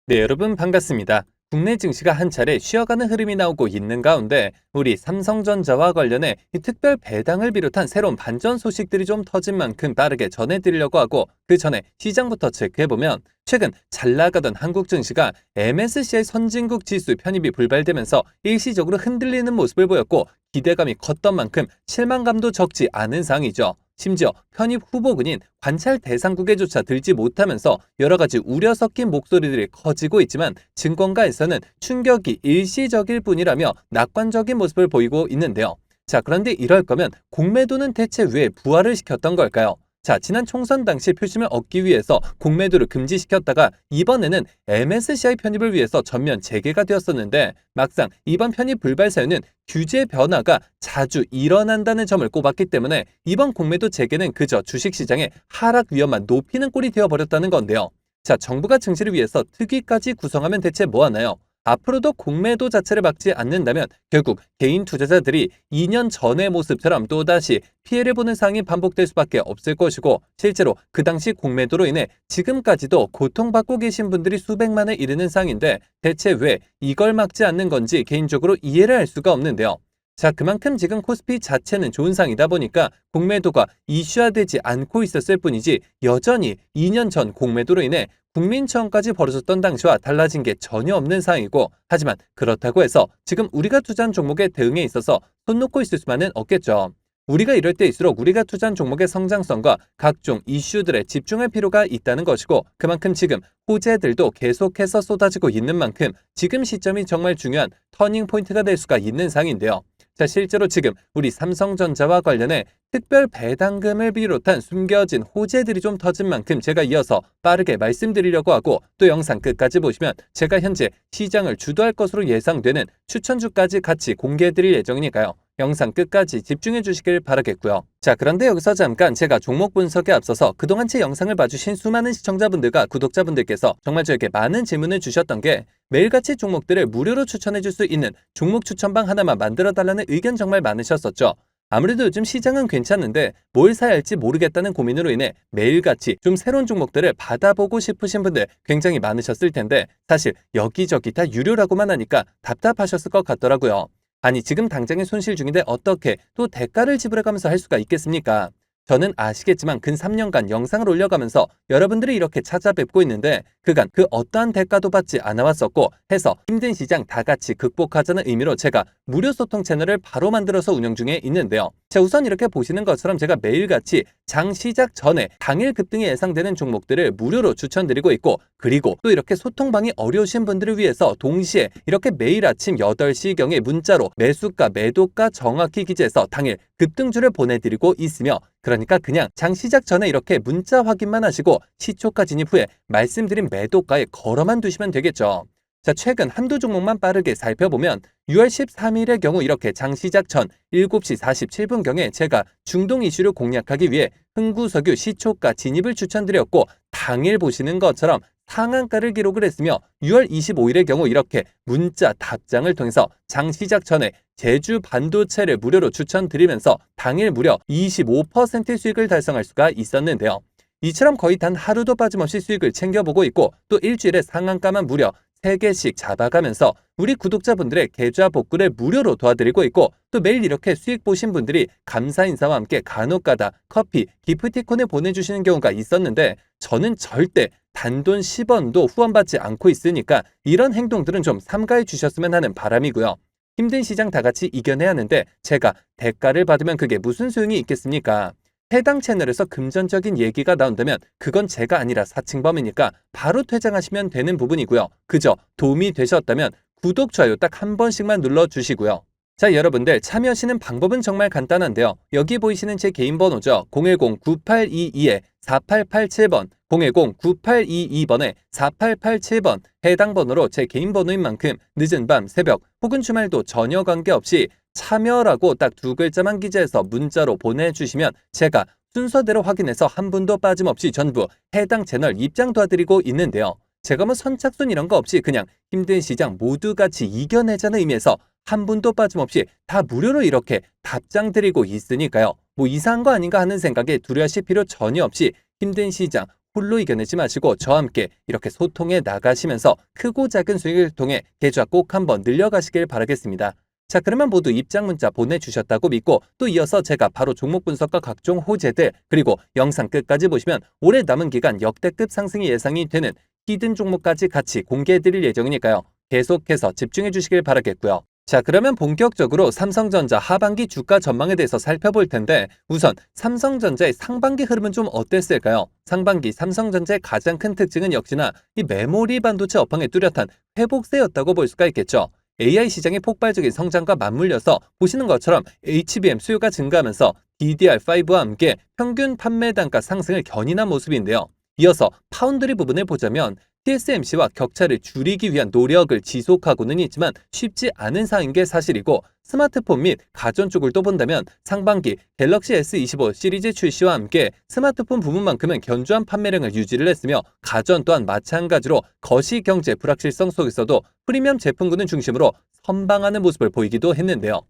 네, 여러분 반갑습니다. 국내 증시가 한 차례 쉬어가는 흐름이 나오고 있는 가운데 우리 삼성전자와 관련해 이 특별 배당을 비롯한 새로운 반전 소식들이 좀 터진 만큼 빠르게 전해드리려고 하고 그 전에 시장부터 체크해보면 최근 잘 나가던 한국 증시가 MSCI 선진국 지수 편입이 불발되면서 일시적으로 흔들리는 모습을 보였고 기대감이 컸던 만큼 실망감도 적지 않은 상황이죠. 심지어 편입 후보군인 관찰 대상국에조차 들지 못하면서 여러 가지 우려 섞인 목소리들이 커지고 있지만 증권가에서는 충격이 일시적일 뿐이라며 낙관적인 모습을 보이고 있는데요. 자, 그런데 이럴 거면 공매도는 대체 왜 부활을 시켰던 걸까요? 자, 지난 총선 당시 표심을 얻기 위해서 공매도를 금지시켰다가 이번에는 MSCI 편입을 위해서 전면 재개가 되었었는데 막상 이번 편입 불발 사유는 규제 변화가 자주 일어난다는 점을 꼽았기 때문에 이번 공매도 재개는 그저 주식시장의 하락 위험만 높이는 꼴이 되어버렸다는 건데요. 자, 정부가 증시를 위해서 특위까지 구성하면 대체 뭐 하나요? 앞으로도 공매도 자체를 막지 않는다면 결국 개인 투자자들이 2년 전의 모습처럼 또다시 피해를 보는 상황이 반복될 수밖에 없을 것이고 실제로 그 당시 공매도로 인해 지금까지도 고통받고 계신 분들이 수백만에 이르는 상황인데 대체 왜 이걸 막지 않는 건지 개인적으로 이해를 할 수가 없는데요. 자, 그만큼 지금 코스피 자체는 좋은 상이다 보니까 공매도가 이슈화되지 않고 있었을 뿐이지 여전히 2년 전 공매도로 인해 국민청까지 벌어졌던 당시와 달라진 게 전혀 없는 상황이고 하지만 그렇다고 해서 지금 우리가 투자한 종목의 대응에 있어서 손 놓고 있을 수만은 없겠죠. 우리가 이럴 때일수록 우리가 투자한 종목의 성장성과 각종 이슈들에 집중할 필요가 있다는 것이고 그만큼 지금 호재들도 계속해서 쏟아지고 있는 만큼 지금 시점이 정말 중요한 터닝 포인트가 될 수가 있는 상황인데요. 자, 실제로 지금 우리 삼성전자와 관련해 특별 배당금을 비롯한 숨겨진 호재들이 좀 터진 만큼 제가 이어서 빠르게 말씀드리려고 하고 또 영상 끝까지 보시면 제가 현재 시장을 주도할 것으로 예상되는 추천주까지 같이 공개해드릴 예정이니까요. 영상 끝까지 집중해 주시길 바라겠고요. 자, 그런데 여기서 잠깐 제가 종목 분석에 앞서서 그동안 제 영상을 봐주신 수많은 시청자분들과 구독자분들께서 정말 저에게 많은 질문을 주셨던 게 매일같이 종목들을 무료로 추천해 줄 수 있는 종목 추천방 하나만 만들어 달라는 의견 정말 많으셨었죠. 아무래도 요즘 시장은 괜찮은데 뭘 사야 할지 모르겠다는 고민으로 인해 매일같이 좀 새로운 종목들을 받아보고 싶으신 분들 굉장히 많으셨을 텐데 사실 여기저기 다 유료라고만 하니까 답답하셨을 것 같더라고요. 아니, 지금 당장에 손실 중인데 어떻게 또 대가를 지불해가면서 할 수가 있겠습니까? 저는 아시겠지만 근 3년간 영상을 올려가면서 여러분들이 이렇게 찾아뵙고 있는데 그간 그 어떠한 대가도 받지 않아왔었고 해서 힘든 시장 다 같이 극복하자는 의미로 제가 무료 소통 채널을 바로 만들어서 운영 중에 있는데요. 자, 우선 이렇게 보시는 것처럼 제가 매일같이 장 시작 전에 당일 급등이 예상되는 종목들을 무료로 추천드리고 있고 그리고 또 이렇게 소통방이 어려우신 분들을 위해서 동시에 이렇게 매일 아침 8시경에 문자로 매수가 매도가 정확히 기재해서 당일 급등주를 보내드리고 있으며 그러니까 그냥 장 시작 전에 이렇게 문자 확인만 하시고 시초가 진입 후에 말씀드린 매도가에 걸어만 두시면 되겠죠. 자, 최근 한두 종목만 빠르게 살펴보면 6월 13일의 경우 이렇게 장 시작 전 7시 47분경에 제가 중동 이슈를 공략하기 위해 흥구석유 시초가 진입을 추천드렸고 당일 보시는 것처럼 상한가를 기록을 했으며 6월 25일의 경우 이렇게 문자 답장을 통해서 장 시작 전에 제주 반도체를 무료로 추천드리면서 당일 무려 25% 수익을 달성할 수가 있었는데요. 이처럼 거의 단 하루도 빠짐없이 수익을 챙겨보고 있고 또 일주일에 상한가만 무려 3개씩 잡아가면서 우리 구독자분들의 계좌 복구를 무료로 도와드리고 있고 또 매일 이렇게 수익 보신 분들이 감사 인사와 함께 간혹가다 커피, 기프티콘을 보내주시는 경우가 있었는데 저는 절대 단돈 10원도 후원받지 않고 있으니까 이런 행동들은 좀 삼가해 주셨으면 하는 바람이고요. 힘든 시장 다 같이 이겨내야 하는데 제가 대가를 받으면 그게 무슨 소용이 있겠습니까? 해당 채널에서 금전적인 얘기가 나온다면 그건 제가 아니라 사칭범이니까 바로 퇴장하시면 되는 부분이고요. 그저 도움이 되셨다면 구독, 좋아요 딱 한 번씩만 눌러주시고요. 자, 여러분들 참여하시는 방법은 정말 간단한데요. 여기 보이시는 제 개인 번호죠. 010-9822-4887번 010-9822번에 4887번 해당 번호로 제 개인 번호인 만큼 늦은 밤, 새벽 혹은 주말도 전혀 관계없이 참여라고 딱 2글자만 기재해서 문자로 보내주시면 제가 순서대로 확인해서 한 분도 빠짐없이 전부 해당 채널 입장 도와드리고 있는데요. 제가 뭐 선착순 이런 거 없이 그냥 힘든 시장 모두 같이 이겨내자는 의미에서 한 분도 빠짐없이 다 무료로 이렇게 답장 드리고 있으니까요. 뭐 이상한 거 아닌가 하는 생각에 두려워하실 필요 전혀 없이 힘든 시장 홀로 이겨내지 마시고 저와 함께 이렇게 소통해 나가시면서 크고 작은 수익을 통해 계좌 꼭 한번 늘려가시길 바라겠습니다. 자, 그러면 모두 입장 문자 보내주셨다고 믿고 또 이어서 제가 바로 종목 분석과 각종 호재들 그리고 영상 끝까지 보시면 올해 남은 기간 역대급 상승이 예상이 되는 히든 종목까지 같이 공개해드릴 예정이니까요. 계속해서 집중해 주시길 바라겠고요. 자, 그러면 본격적으로 삼성전자 하반기 주가 전망에 대해서 살펴볼 텐데 우선 삼성전자의 상반기 흐름은 좀 어땠을까요? 상반기 삼성전자의 가장 큰 특징은 역시나 이 메모리 반도체 업황의 뚜렷한 회복세였다고 볼 수가 있겠죠. AI 시장의 폭발적인 성장과 맞물려서 보시는 것처럼 HBM 수요가 증가하면서 DDR5와 함께 평균 판매 단가 상승을 견인한 모습인데요. 이어서 파운드리 부분을 보자면 TSMC와 격차를 줄이기 위한 노력을 지속하고는 있지만 쉽지 않은 상황인 게 사실이고 스마트폰 및 가전 쪽을 또 본다면 상반기 갤럭시 S25 시리즈 출시와 함께 스마트폰 부문만큼은 견조한 판매량을 유지를 했으며 가전 또한 마찬가지로 거시경제 불확실성 속에서도 프리미엄 제품군을 중심으로 선방하는 모습을 보이기도 했는데요.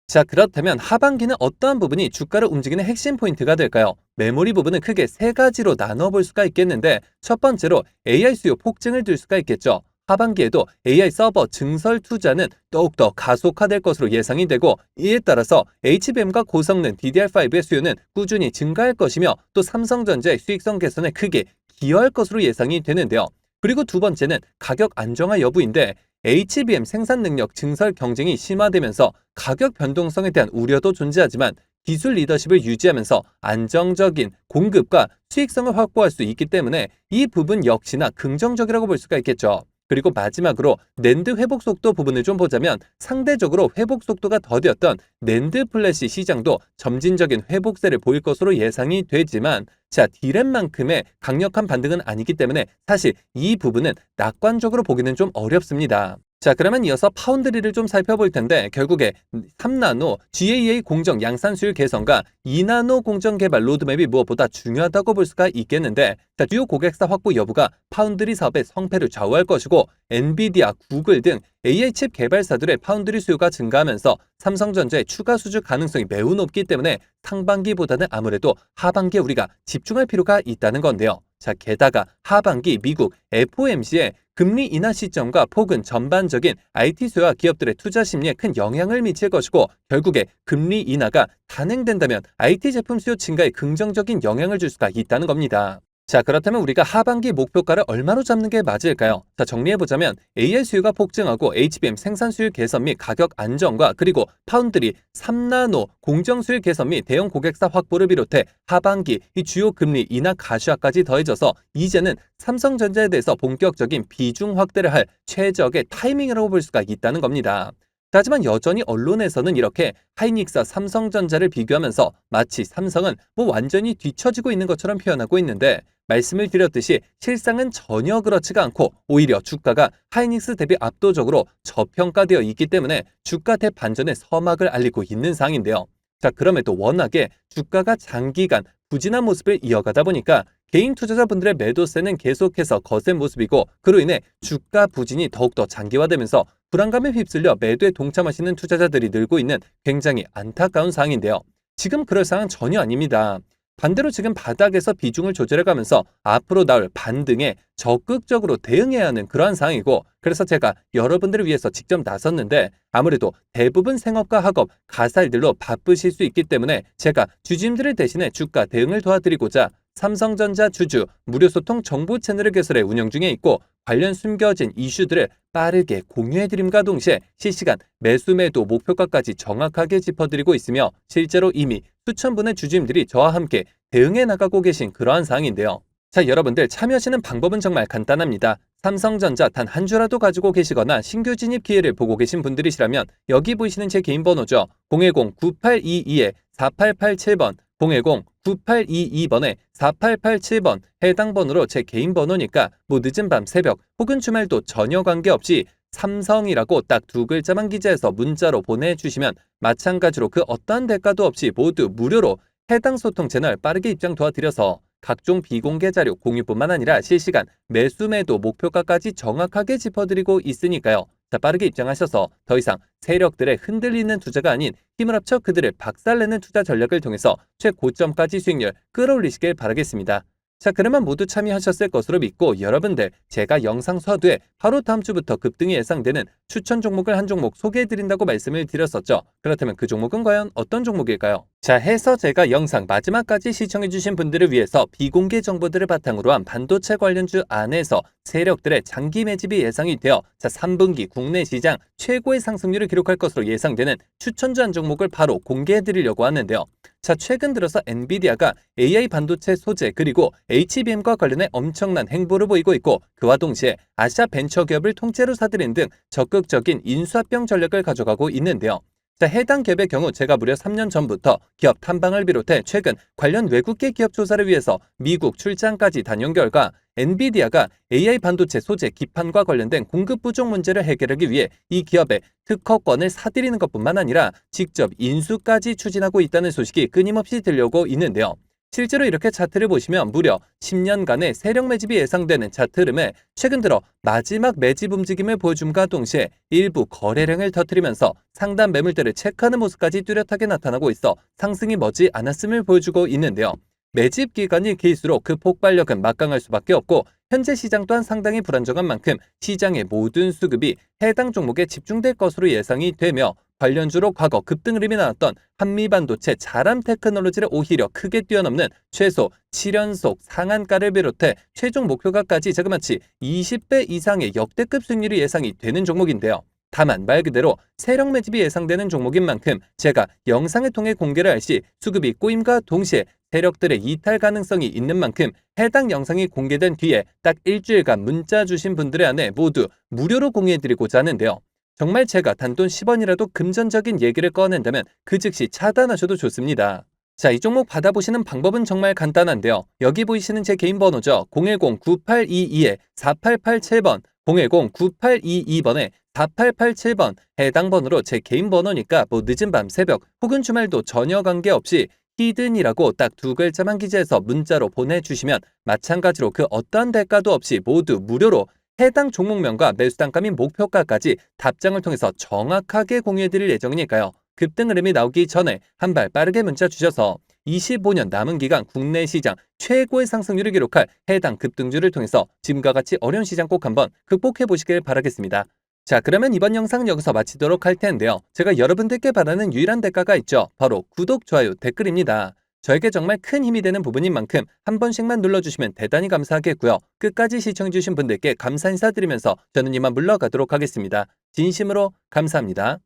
자, 그렇다면 하반기는 어떠한 부분이 주가를 움직이는 핵심 포인트가 될까요? 메모리 부분은 크게 세 가지로 나눠볼 수가 있겠는데 첫 번째로 AI 수요 폭증을 들 수가 있겠죠. 하반기에도 AI 서버 증설 투자는 더욱더 가속화될 것으로 예상이 되고 이에 따라서 HBM과 고성능 DDR5의 수요는 꾸준히 증가할 것이며 또 삼성전자의 수익성 개선에 크게 기여할 것으로 예상이 되는데요. 그리고 두 번째는 가격 안정화 여부인데 HBM 생산 능력 증설 경쟁이 심화되면서 가격 변동성에 대한 우려도 존재하지만 기술 리더십을 유지하면서 안정적인 공급과 수익성을 확보할 수 있기 때문에 이 부분 역시나 긍정적이라고 볼 수가 있겠죠. 그리고 마지막으로 낸드 회복 속도 부분을 좀 보자면 상대적으로 회복 속도가 더뎠던 낸드 플래시 시장도 점진적인 회복세를 보일 것으로 예상이 되지만 자, 디램만큼의 강력한 반등은 아니기 때문에 사실 이 부분은 낙관적으로 보기는 좀 어렵습니다. 자, 그러면 이어서 파운드리를 좀 살펴볼 텐데 결국에 3나노 GAA 공정 양산 수율 개선과 2나노 공정 개발 로드맵이 무엇보다 중요하다고 볼 수가 있겠는데 자, 주요 고객사 확보 여부가 파운드리 사업의 성패를 좌우할 것이고 엔비디아, 구글 등 AI 칩 개발사들의 파운드리 수요가 증가하면서 삼성전자의 추가 수주 가능성이 매우 높기 때문에 상반기보다는 아무래도 하반기에 우리가 집중할 필요가 있다는 건데요. 자, 게다가 하반기 미국 FOMC의 금리 인하 시점과 폭은 전반적인 IT 수요와 기업들의 투자 심리에 큰 영향을 미칠 것이고 결국에 금리 인하가 단행된다면 IT 제품 수요 증가에 긍정적인 영향을 줄 수가 있다는 겁니다. 자, 그렇다면 우리가 하반기 목표가를 얼마로 잡는 게 맞을까요? 자, 정리해보자면 AI 수요가 폭증하고 HBM 생산 수율 개선 및 가격 안정과 그리고 파운드리 3나노 공정 수율 개선 및 대형 고객사 확보를 비롯해 하반기 이 주요 금리 인하 가시화까지 더해져서 이제는 삼성전자에 대해서 본격적인 비중 확대를 할 최적의 타이밍이라고 볼 수가 있다는 겁니다. 하지만 여전히 언론에서는 이렇게 하이닉스와 삼성전자를 비교하면서 마치 삼성은 완전히 뒤처지고 있는 것처럼 표현하고 있는데 말씀을 드렸듯이 실상은 전혀 그렇지가 않고 오히려 주가가 하이닉스 대비 압도적으로 저평가되어 있기 때문에 주가 대반전의 서막을 알리고 있는 상황인데요. 자, 그럼에도 워낙에 주가가 장기간 부진한 모습을 이어가다 보니까 개인 투자자분들의 매도세는 계속해서 거센 모습이고 그로 인해 주가 부진이 더욱더 장기화되면서 불안감에 휩쓸려 매도에 동참하시는 투자자들이 늘고 있는 굉장히 안타까운 상황인데요. 지금 그럴 상황은 전혀 아닙니다. 반대로 지금 바닥에서 비중을 조절해가면서 앞으로 나올 반등에 적극적으로 대응해야 하는 그러한 상황이고 그래서 제가 여러분들을 위해서 직접 나섰는데 아무래도 대부분 생업과 학업, 가살들로 바쁘실 수 있기 때문에 제가 주주님들을 대신해 주가 대응을 도와드리고자 삼성전자 주주 무료 소통 정보 채널을 개설해 운영 중에 있고 관련 숨겨진 이슈들을 빠르게 공유해드림과 동시에 실시간 매수 매도 목표가까지 정확하게 짚어드리고 있으며 실제로 이미 수천 분의 주주님들이 저와 함께 대응해 나가고 계신 그러한 상황인데요. 자, 여러분들 참여하시는 방법은 정말 간단합니다. 삼성전자 단 한 주라도 가지고 계시거나 신규 진입 기회를 보고 계신 분들이시라면 여기 보이시는 제 개인 번호죠. 010-9822-4887번 010-9822번에 4887번 해당 번호로 제 개인 번호니까 늦은 밤 새벽 혹은 주말도 전혀 관계없이 삼성이라고 딱 두 글자만 기재해서 문자로 보내주시면 마찬가지로 그 어떠한 대가도 없이 모두 무료로 해당 소통 채널 빠르게 입장 도와드려서 각종 비공개 자료 공유뿐만 아니라 실시간 매수 매도 목표가까지 정확하게 짚어드리고 있으니까요. 자, 빠르게 입장하셔서 더 이상 세력들의 흔들리는 투자가 아닌 힘을 합쳐 그들을 박살내는 투자 전략을 통해서 최고점까지 수익률 끌어올리시길 바라겠습니다. 자, 그러면 모두 참여하셨을 것으로 믿고 여러분들 제가 영상 서두에 바로 다음 주부터 급등이 예상되는 추천 종목을 한 종목 소개해드린다고 말씀을 드렸었죠. 그렇다면 그 종목은 과연 어떤 종목일까요? 자, 해서 제가 영상 마지막까지 시청해주신 분들을 위해서 비공개 정보들을 바탕으로 한 반도체 관련주 안에서 세력들의 장기 매집이 예상이 되어 3분기 국내 시장 최고의 상승률을 기록할 것으로 예상되는 추천주 한 종목을 바로 공개해드리려고 하는데요. 자, 최근 들어서 엔비디아가 AI 반도체 소재 그리고 HBM과 관련해 엄청난 행보를 보이고 있고 그와 동시에 아시아 벤처기업을 통째로 사들인 등 적극적인 인수합병 전략을 가져가고 있는데요. 자, 해당 기업의 경우 제가 무려 3년 전부터 기업 탐방을 비롯해 최근 관련 외국계 기업 조사를 위해서 미국 출장까지 다녀온 결과 엔비디아가 AI 반도체 소재 기판과 관련된 공급 부족 문제를 해결하기 위해 이 기업의 특허권을 사들이는 것뿐만 아니라 직접 인수까지 추진하고 있다는 소식이 끊임없이 들려오고 있는데요. 실제로 이렇게 차트를 보시면 무려 10년간의 세력 매집이 예상되는 차트 흐름에 최근 들어 마지막 매집 움직임을 보여줌과 동시에 일부 거래량을 터뜨리면서 상단 매물대를 체크하는 모습까지 뚜렷하게 나타나고 있어 상승이 머지 않았음을 보여주고 있는데요. 매집 기간이 길수록 그 폭발력은 막강할 수밖에 없고 현재 시장 또한 상당히 불안정한 만큼 시장의 모든 수급이 해당 종목에 집중될 것으로 예상이 되며 관련주로 과거 급등 흐름이 나왔던 한미반도체 자람 테크놀로지를 오히려 크게 뛰어넘는 최소 7연속 상한가를 비롯해 최종 목표가까지 자그마치 20배 이상의 역대급 수익률이 예상이 되는 종목인데요. 다만 말 그대로 세력 매집이 예상되는 종목인 만큼 제가 영상을 통해 공개를 할 시 수급이 꼬임과 동시에 세력들의 이탈 가능성이 있는 만큼 해당 영상이 공개된 뒤에 딱 일주일간 문자 주신 분들의 안에 모두 무료로 공유해드리고자 하는데요. 정말 제가 단돈 10원이라도 금전적인 얘기를 꺼낸다면 그 즉시 차단하셔도 좋습니다. 자, 이 종목 받아보시는 방법은 정말 간단한데요. 여기 보이시는 제 개인 번호죠. 010-9822-4887번, 010-9822번에 4887번 해당 번호로 제 개인 번호니까 뭐 늦은 밤 새벽 혹은 주말도 전혀 관계없이 히든이라고 딱 두 글자만 기재해서 문자로 보내주시면 마찬가지로 그 어떠한 대가도 없이 모두 무료로 해당 종목명과 매수단가 및 목표가까지 답장을 통해서 정확하게 공유해드릴 예정이니까요. 급등 흐름이 나오기 전에 한 발 빠르게 문자 주셔서 25년 남은 기간 국내 시장 최고의 상승률을 기록할 해당 급등주를 통해서 지금과 같이 어려운 시장 꼭 한번 극복해 보시길 바라겠습니다. 자, 그러면 이번 영상은 여기서 마치도록 할 텐데요. 제가 여러분들께 바라는 유일한 대가가 있죠. 바로 구독, 좋아요, 댓글입니다. 저에게 정말 큰 힘이 되는 부분인 만큼 한 번씩만 눌러주시면 대단히 감사하겠고요. 끝까지 시청해주신 분들께 감사 인사드리면서 저는 이만 물러가도록 하겠습니다. 진심으로 감사합니다.